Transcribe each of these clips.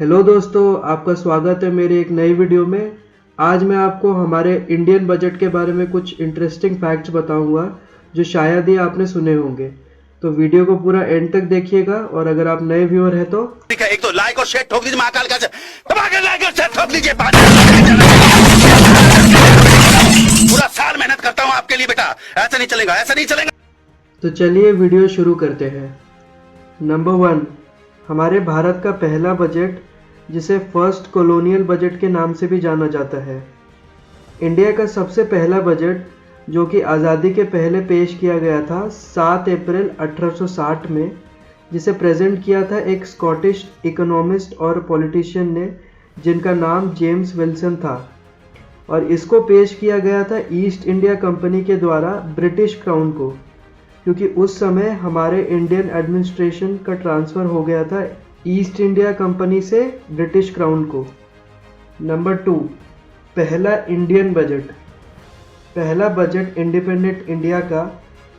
Hello दोस्तों, आपका स्वागत है मेरे एक नई वीडियो में। आज मैं आपको हमारे इंडियन बजट के बारे में कुछ इंटरेस्टिंग फैक्ट्स बताऊंगा जो शायद ही आपने सुने होंगे। तो वीडियो को पूरा एंड तक देखिएगा और अगर आप नए व्यूअर हैं तो एक तो लाइक और शेयर ठोक दीजिए, महाकाल का लाइक और शेयर ठोक दीजिए। पूरा साल मेहनत करता हूँ आपके लिए बेटा, ऐसा नहीं चलेगा, ऐसा नहीं चलेगा। तो चलिए वीडियो शुरू करते हैं। नंबर 1, हमारे भारत का पहला बजट, जिसे फर्स्ट कॉलोनियल बजट के नाम से भी जाना जाता है। इंडिया का सबसे पहला बजट, जो कि आज़ादी के पहले पेश किया गया था 7 अप्रैल 1860 में, जिसे प्रेजेंट किया था एक स्कॉटिश इकोनॉमिस्ट और पॉलिटिशियन ने, जिनका नाम जेम्स विल्सन था। और इसको पेश किया गया था ईस्ट इंडिया कंपनी के द्वारा ब्रिटिश क्राउन को, क्योंकि उस समय हमारे इंडियन एडमिनिस्ट्रेशन का ट्रांसफ़र हो गया था ईस्ट इंडिया कंपनी से ब्रिटिश क्राउन को। नंबर 2, पहला इंडियन बजट। पहला बजट इंडिपेंडेंट इंडिया का,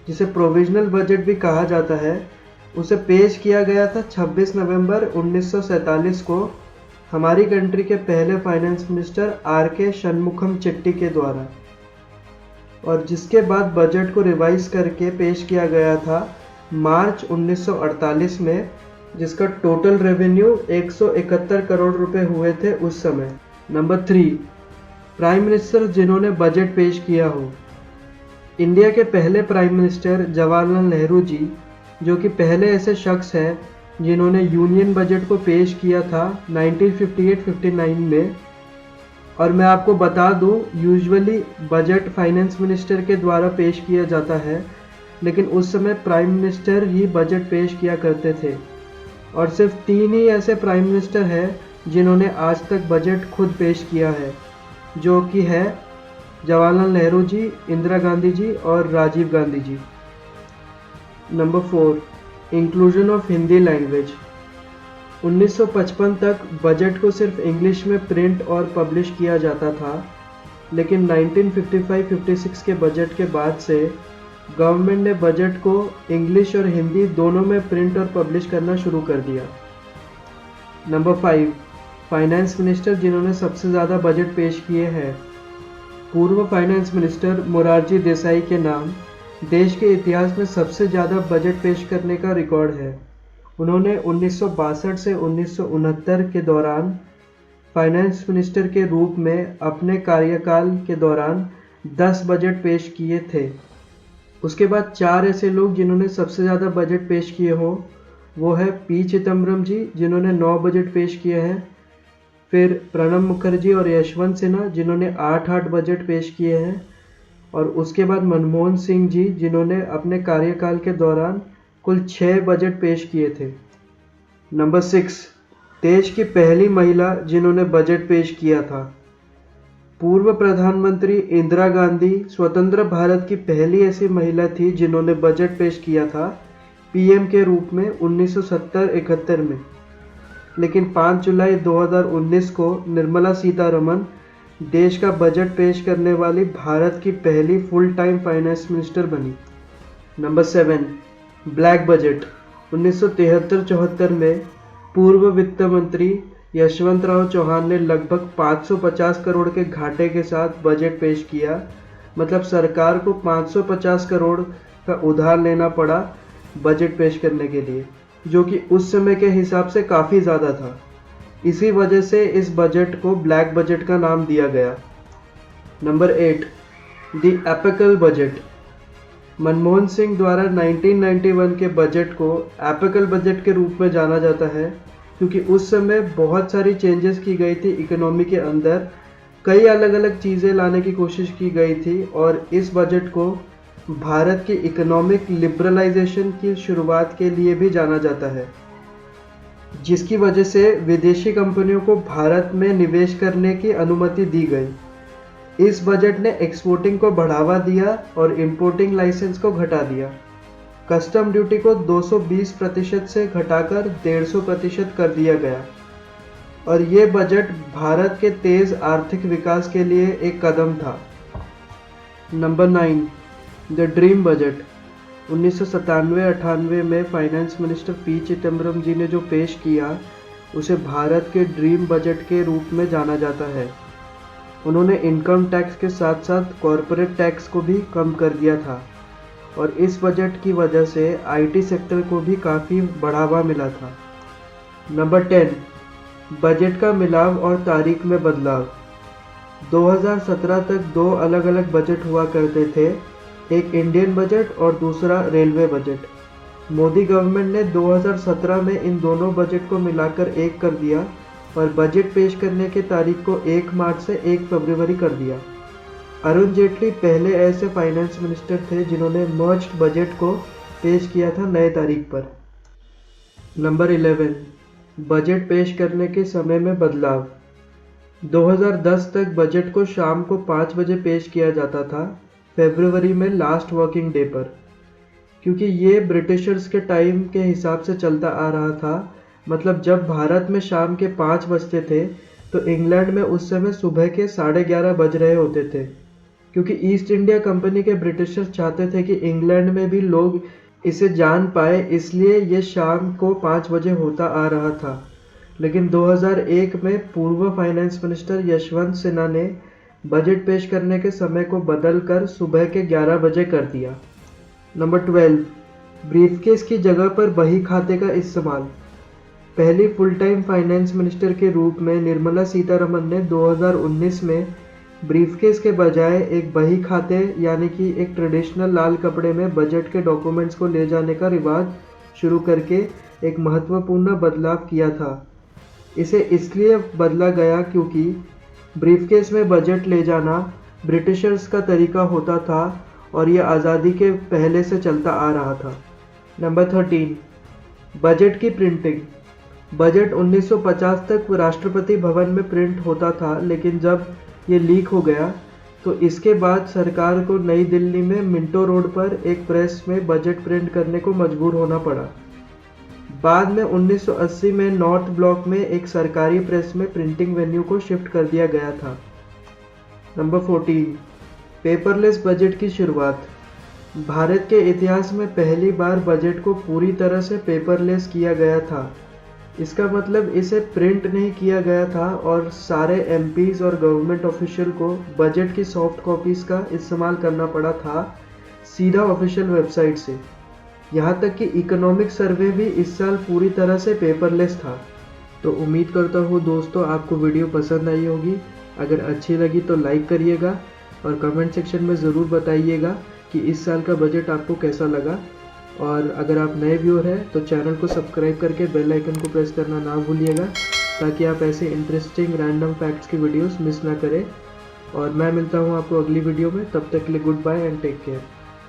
जिसे प्रोविजनल बजट भी कहा जाता है, उसे पेश किया गया था 26 नवंबर 1947 को हमारी कंट्री के पहले finance minister R K. Shanmukham Chetty के द्वारा, और जिसके बाद बजट को रिवाइज करके पेश किया गया था मार्च 1948 में, जिसका टोटल रेवेन्यू 171 करोड़ रुपए हुए थे उस समय। नंबर 3, प्राइम मिनिस्टर जिन्होंने बजट पेश किया हो। इंडिया के पहले प्राइम मिनिस्टर जवाहरलाल नेहरू जी, जो कि पहले ऐसे शख्स हैं जिन्होंने यूनियन बजट को पेश किया था 1958-59 में। और मैं आपको बता दूं, यूजुअली बजट फाइनेंस मिनिस्टर के द्वारा पेश किया जाता है, लेकिन उस समय प्राइम मिनिस्टर ही बजट पेश किया करते थे। और सिर्फ 3 ही ऐसे प्राइम मिनिस्टर हैं जिन्होंने आज तक बजट खुद पेश किया है, जो कि है जवाहरलाल नेहरू जी, इंदिरा गांधी जी और Rajiv Gandhi ji. Number 4, inclusion of Hindi language. 1955 तक बजट को सिर्फ इंग्लिश में प्रिंट और पब्लिश किया जाता था, लेकिन 1955-56 के बजट के बाद से गवर्नमेंट ने बजट को इंग्लिश और हिंदी दोनों में प्रिंट और पब्लिश करना शुरू कर दिया। नंबर 5, फाइनेंस मिनिस्टर जिन्होंने सबसे ज़्यादा बजट पेश किए हैं। पूर्व फाइनेंस मिनिस्टर मोरारजी देसाई के नाम देश के इतिहास में सबसे ज़्यादा बजट पेश करने का रिकॉर्ड है। उन्होंने 1962 से 1969 के दौरान फाइनेंस मिनिस्टर के रूप में अपने कार्यकाल के दौरान 10 बजट पेश किए थे। उसके बाद 4 ऐसे लोग जिन्होंने सबसे ज़्यादा बजट पेश किए हो, वो है पी चिदम्बरम जी, जिन्होंने 9 बजट पेश किए हैं। फिर प्रणब मुखर्जी और यशवंत सिन्हा, जिन्होंने 8 बजट पेश किए हैं। और उसके बाद मनमोहन सिंह जी, जिन्होंने अपने कार्यकाल के दौरान कुल 6 बजट पेश किए थे। नंबर 6, देश की पहली महिला जिन्होंने बजट पेश किया था। पूर्व प्रधानमंत्री इंदिरा गांधी स्वतंत्र भारत की पहली ऐसी महिला थी जिन्होंने बजट पेश किया था पीएम के रूप में 1970-71 में। लेकिन 5 जुलाई 2019 को निर्मला सीतारमण देश का बजट पेश करने वाली भारत की पहली फुल टाइम फाइनेंस मिनिस्टर बनी। Number 7, black budget. 1973-74 में पूर्व वित्त मंत्री यशवंत राव चौहान ने लगभग 550 करोड़ के घाटे के साथ बजट पेश किया। मतलब सरकार को 550 करोड़ का उधार लेना पड़ा बजट पेश करने के लिए, जो कि उस समय के हिसाब से काफ़ी ज़्यादा था। इसी वजह से इस बजट को ब्लैक बजट का नाम दिया गया। Number 8, the apical budget. Manmohan Singh द्वारा 1991 के बजट को एपिकल बजट के रूप में जाना जाता है, क्योंकि उस समय बहुत सारी चेंजेस की गई थी इकोनॉमी के अंदर। कई अलग अलग चीज़ें लाने की कोशिश की गई थी, और इस बजट को भारत की इकोनॉमिक लिबरलाइजेशन की शुरुआत के लिए भी जाना जाता है, जिसकी वजह से विदेशी कंपनियों को भारत में निवेश करने की अनुमति दी गई। इस बजट ने एक्सपोर्टिंग को बढ़ावा दिया और इंपोर्टिंग लाइसेंस को घटा दिया। कस्टम ड्यूटी को 220% से घटाकर 150% कर दिया गया। और ये बजट भारत के तेज़ आर्थिक विकास के लिए एक कदम था। Number 9, the dream budget. 1997-98 में फाइनेंस मिनिस्टर पी चिदम्बरम जी ने जो पेश किया, उसे भारत के ड्रीम बजट के रूप में जाना जाता है। उन्होंने इनकम टैक्स के साथ साथ कॉरपोरेट टैक्स को भी कम कर दिया था और इस बजट की वजह से आईटी सेक्टर को भी काफ़ी बढ़ावा मिला था। नंबर 10, बजट का मिलाव और तारीख में बदलाव। 2017 तक दो अलग अलग बजट हुआ करते थे, एक इंडियन बजट और दूसरा रेलवे बजट। मोदी गवर्नमेंट ने 2017 में इन दोनों बजट को मिलाकर एक कर दिया और बजट पेश करने की तारीख को 1 मार्च से 1 फरवरी कर दिया। अरुण जेटली पहले ऐसे फाइनेंस मिनिस्टर थे जिन्होंने मर्ज्ड बजट को पेश किया था नए तारीख पर। नंबर 11, बजट पेश करने के समय में बदलाव। 2010 तक बजट को शाम को 5 बजे पेश किया जाता था, फरवरी में लास्ट वर्किंग डे पर, क्योंकि ये ब्रिटिशर्स के टाइम के हिसाब से चलता आ रहा था। मतलब जब भारत में शाम के 5 बजते थे तो इंग्लैंड में उस समय सुबह के 11:30 बज रहे होते थे, क्योंकि ईस्ट इंडिया कंपनी के ब्रिटिशर्स चाहते थे कि इंग्लैंड में भी लोग इसे जान पाए, इसलिए ये शाम को 5 बजे होता आ रहा था। लेकिन 2001 में पूर्व फाइनेंस मिनिस्टर यशवंत सिन्हा ने बजट पेश करने के समय को बदलकर सुबह के 11 बजे कर दिया। नंबर 12, ब्रीफकेस की जगह पर बही खाते का इस्तेमाल। पहली फुल टाइम फाइनेंस मिनिस्टर के रूप में निर्मला सीतारमण ने 2019 में ब्रीफकेस के बजाय एक बही खाते यानी कि एक ट्रेडिशनल लाल कपड़े में बजट के डॉक्यूमेंट्स को ले जाने का रिवाज शुरू करके एक महत्वपूर्ण बदलाव किया था। इसे इसलिए बदला गया क्योंकि ब्रीफकेस में बजट ले जाना ब्रिटिशर्स का तरीका होता था और यह आज़ादी के पहले से चलता आ रहा था। नंबर 13, बजट की प्रिंटिंग। बजट 1950 तक राष्ट्रपति भवन में प्रिंट होता था, लेकिन जब ये लीक हो गया तो इसके बाद सरकार को नई दिल्ली में मिंटो रोड पर एक प्रेस में बजट प्रिंट करने को मजबूर होना पड़ा। बाद में 1980 में नॉर्थ ब्लॉक में एक सरकारी प्रेस में प्रिंटिंग वेन्यू को शिफ्ट कर दिया गया था। नंबर 14, पेपरलेस बजट की शुरुआत। भारत के इतिहास में पहली बार बजट को पूरी तरह से पेपरलेस किया गया था। इसका मतलब इसे प्रिंट नहीं किया गया था और सारे एमपीज और गवर्नमेंट ऑफिशियल को बजट की सॉफ्ट कॉपीज़ का इस्तेमाल करना पड़ा था सीधा ऑफिशियल वेबसाइट से। यहाँ तक कि इकोनॉमिक सर्वे भी इस साल पूरी तरह से पेपरलेस था। तो उम्मीद करता हूँ दोस्तों आपको वीडियो पसंद आई होगी। अगर अच्छी लगी तो लाइक करिएगा और कमेंट सेक्शन में ज़रूर बताइएगा कि इस साल का बजट आपको कैसा लगा। और अगर आप नए व्यूअर हैं तो चैनल को सब्सक्राइब करके बेल आइकन को प्रेस करना ना भूलिएगा, ताकि आप ऐसे इंटरेस्टिंग रैंडम फैक्ट्स की वीडियोस मिस ना करें। और मैं मिलता हूँ आपको अगली वीडियो में, तब तक के लिए good bye and take care.